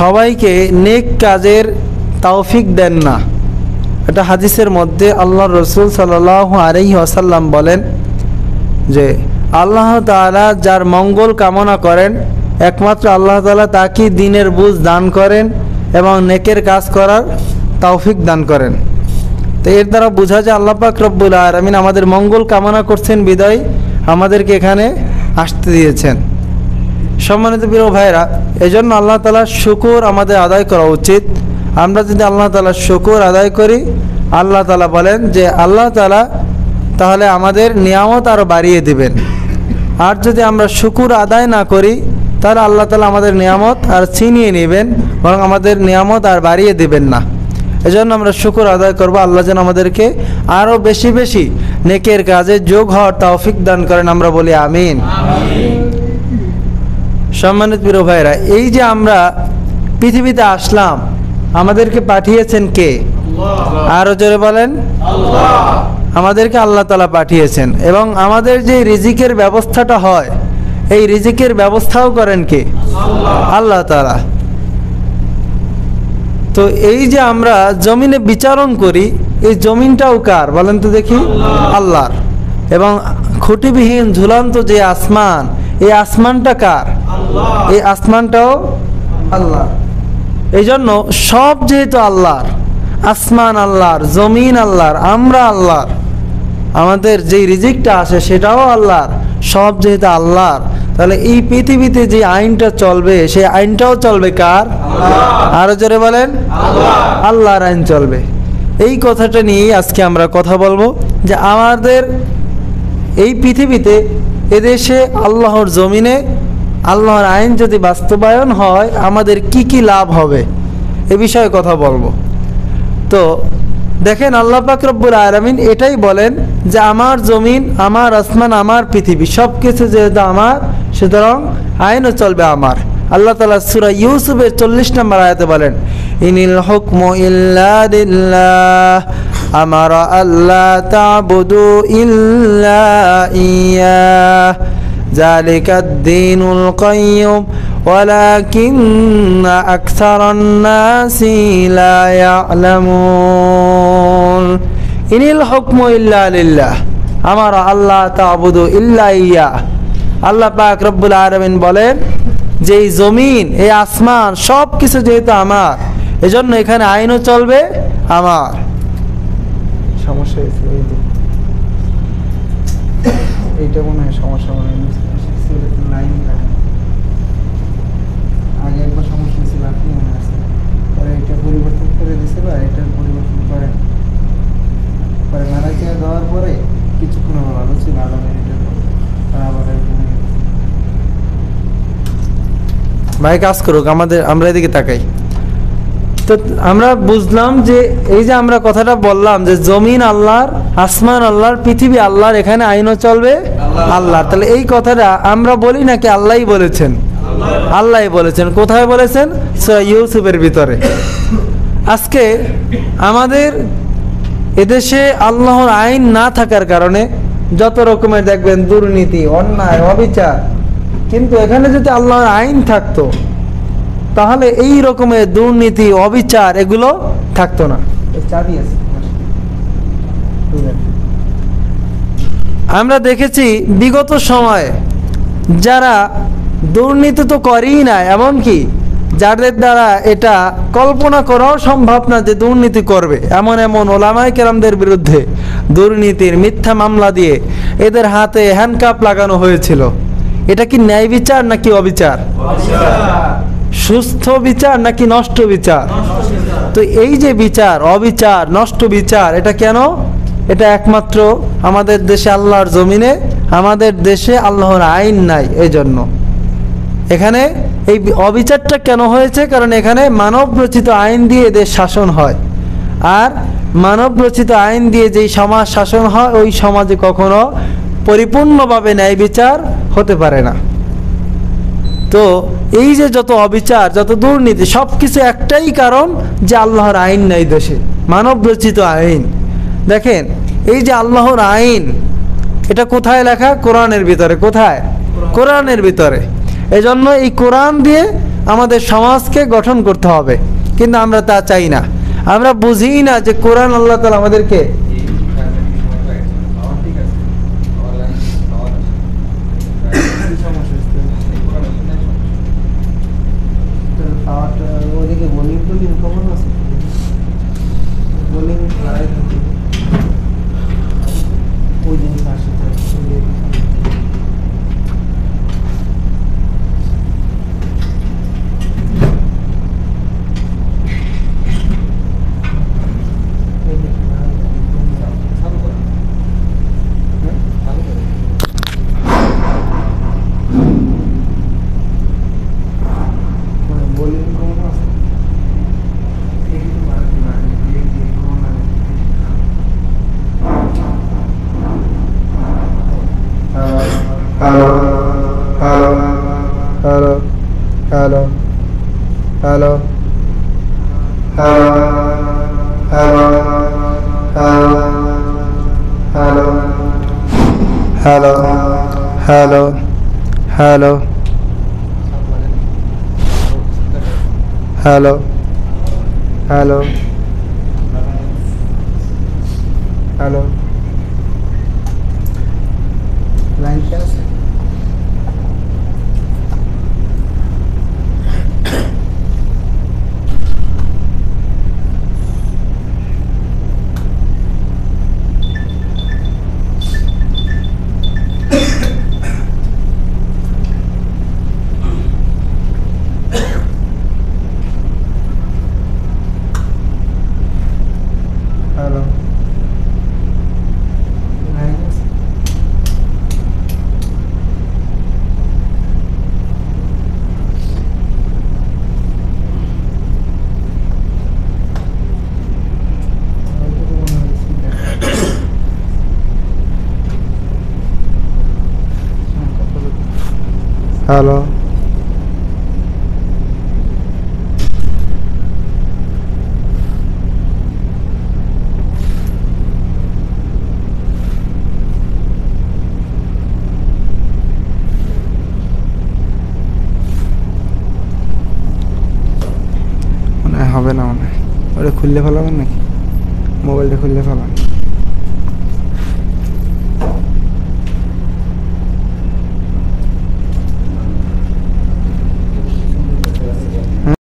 সবাইকে নেক কাজের তৌফিক দেন না। এটা হাদিসের মধ্যে আল্লাহর রাসূল সাল্লাল্লাহু আলাইহি ওয়াসাল্লাম বলেন যে আল্লাহ তাআলা যার মঙ্গল কামনা করেন একমাত্র আল্লাহ তাআলা তাকে দ্বীনের বুঝ দান করেন এবং নেকের কাজ করার তৌফিক দান করেন। তো এর দ্বারা বোঝা যায় আল্লাহ পাক রব্বুল আলামিন আমাদের মঙ্গল কামনা করছেন বিদায় আমাদেরকে এখানে আসতে দিয়েছেন। সম্মানিত প্রিয় ভাইরা, এজন্য আল্লাহ তাআলার শুকর আমাদের আদায় করা উচিত। আমরা যদি আল্লাহ তাআলার শুকর আদায় করি, আল্লাহ তাআলা বলেন যে আল্লাহ তাআলা তাহলে আমাদের নিয়ামত আরও বাড়িয়ে দিবেন। আর যদি আমরা শুকর আদায় না করি তাহলে আল্লাহ তাআলা আমাদের নিয়ামত আর ছিনিয়ে নেবেন, বরং আমাদের নিয়ামত আর বাড়িয়ে দিবেন না। এজন্য আমরা শুকর আদায় করব। আল্লাহ যেন আমাদেরকে আরও বেশি বেশি নেকের কাজে যোগ হওয়ার তৌফিক দান করেন, আমরা বলি আমিন। সম্মানিত প্রিয় ভাইরা, এই যে আমরা পৃথিবীতে আসলাম, আমাদেরকে পাঠিয়েছেন কে? আরো জোরে বলেন। আমাদেরকে আল্লাহ তাআলা পাঠিয়েছেন। এবং আমাদের যে রিজিকের ব্যবস্থাটা হয়, এই রিজিকের ব্যবস্থাও করেন কে? আল্লাহ তাআলা। তো এই যে আমরা জমিনে বিচারণ করি, এই জমিনটাও কার বলেন তো দেখি? আল্লাহর। এবং খুঁটিবিহীন ঝুলন্ত যে আসমান, এই আসমানটা কার? এই আসমানটাও আল্লাহ। এই জন্য সব যেহেতু আল্লাহর, আসমান আল্লাহর, জমিন আল্লাহর, আমরা আল্লাহর, আমাদের যেই রিজিকটা আসে সেটাও আল্লাহর, সব যেহেতু আল্লাহর, তাহলে এই পৃথিবীতে যে আইনটা চলবে সেই আইনটাও চলবে কার? আরো জোরে বলেন। আল্লাহর আইন চলবে। এই কথাটা নিয়েই আজকে আমরা কথা বলবো যে আমাদের এই পৃথিবীতে, এদেশে, আল্লাহর জমিনে আল্লাহর আইন যদি বাস্তবায়ন হয় আমাদের কি কি লাভ হবে এ বিষয়ে কথা বলবো। তো দেখেন, আল্লাহ পাক রব্বুল আলামিন এটাই বলেন যে আমার জমিন, আমার আসমান, আমার পৃথিবী সব কিছু যেহেতু আমার, সুতরাং আইনও চলবে আমার। আল্লাহ তাআলা সূরা ইউসুফের 40 নম্বর আয়াতে বলেন, ইনিল হুকমু ইল্লা লিল্লাহ আমারা আল্লা তা'বুদু ইল্লা ইয়্যাহ যালিকাদ দীনুল কাইয়্যুম ওয়ালাকিন্না আকসারান নাসি লা ইয়ালামুন। ইনিল হুকমু ইল্লা লিল্লাহ আমারা আল্লা তা'বুদু ইল্লা ইয়্যাহ। আল্লাহ পাক রব্বুল আলামিন বলেন যে এই জমিন, এই আসমান সব কিছু যেহেতু আমার, এজন্য এখানে আইনও চলবে আমার। সমস্যা হয়েছে এইটা মনে হয় সমস্যা মনে হয় আগে একবার সমস্যা হয়েছিল, আপনি মনে আছে, পরে এটা পরিবর্তন করে দিয়েছিল, এটার পরিবর্তন করেন, পরে মারা চেয়ে দেওয়ার পরে কিছুক্ষণ ভালো ছিল, আধা মিনিটের পর আবার ভাই কাজ করুক, আমরা এদিকে তাকাই। তো আমরা বুঝলাম যে এই যে আমরা কথাটা বললাম যে জমিন আল্লাহর, আসমান আল্লাহর, পৃথিবী আল্লাহর, এখানে আইনও চলবে আল্লাহর। তাহলে এই কথাটা আমরা বলি নাকি আল্লাহই বলেছেন? আল্লাহই বলেছেন। কোথায় বলেছেন? সূরা ইউসুফের ভিতরে। আজকে আমাদের এদেশে আল্লাহর আইন না থাকার কারণে যত রকমের দেখবেন দুর্নীতি, অন্যায়, অবিচার। কিন্তু এখানে যদি আল্লাহর আইন থাকতো তাহলে এই রকমের দুর্নীতি, অবিচার এগুলো থাকতো না। আমরা দেখেছি বিগত সময়ে যারা দুর্নীতি তো করেই না, এমনকি যাদের দ্বারা এটা কল্পনা করাও সম্ভব না যে দুর্নীতি করবে, এমন এমন ওলামায়ে কেরামদের বিরুদ্ধে দুর্নীতির মিথ্যা মামলা দিয়ে এদের হাতে হ্যান্ডকাপ লাগানো হয়েছিল। এটা কি ন্যায় বিচার নাকি অবিচার? সুস্থ বিচার নাকি নষ্ট বিচার? তো এই যে বিচার, অবিচার, নষ্ট বিচার, এটা কেন? এটা একমাত্র আমাদের দেশে আল্লাহর জমিনে, আমাদের দেশে আল্লাহর আইন নাই। এই জন্য এখানে এই অবিচারটা কেন হয়েছে? কারণ এখানে মানব রচিত আইন দিয়ে দেশ শাসন হয়, আর মানব রচিত আইন দিয়ে যেই সমাজ শাসন হয় ওই সমাজে কখনো পরিপূর্ণভাবে ন্যায় বিচার হতে পারে না। তো এই যে যত অবিচার, যত দুর্নীতি, সব কিছু একটাই কারণ যে আল্লাহর আইন নাই দেশে, মানব রচিত আইন। দেখেন এই যে আল্লাহর আইন, এটা কোথায় লেখা? কোরআনের ভিতরে। কোথায়? কোরআনের ভিতরে। এজন্য এই কোরআন দিয়ে আমাদের সমাজকে গঠন করতে হবে, কিন্তু আমরা তা চাই না। আমরা বুঝি না যে কোরআন আল্লাহ তাআলা আমাদেরকে হ্যালো মনে হয় হবে না, মনে হয় ওটা খুললে ফেলাবেন নাকি, মোবাইলটা খুললে ফেলান।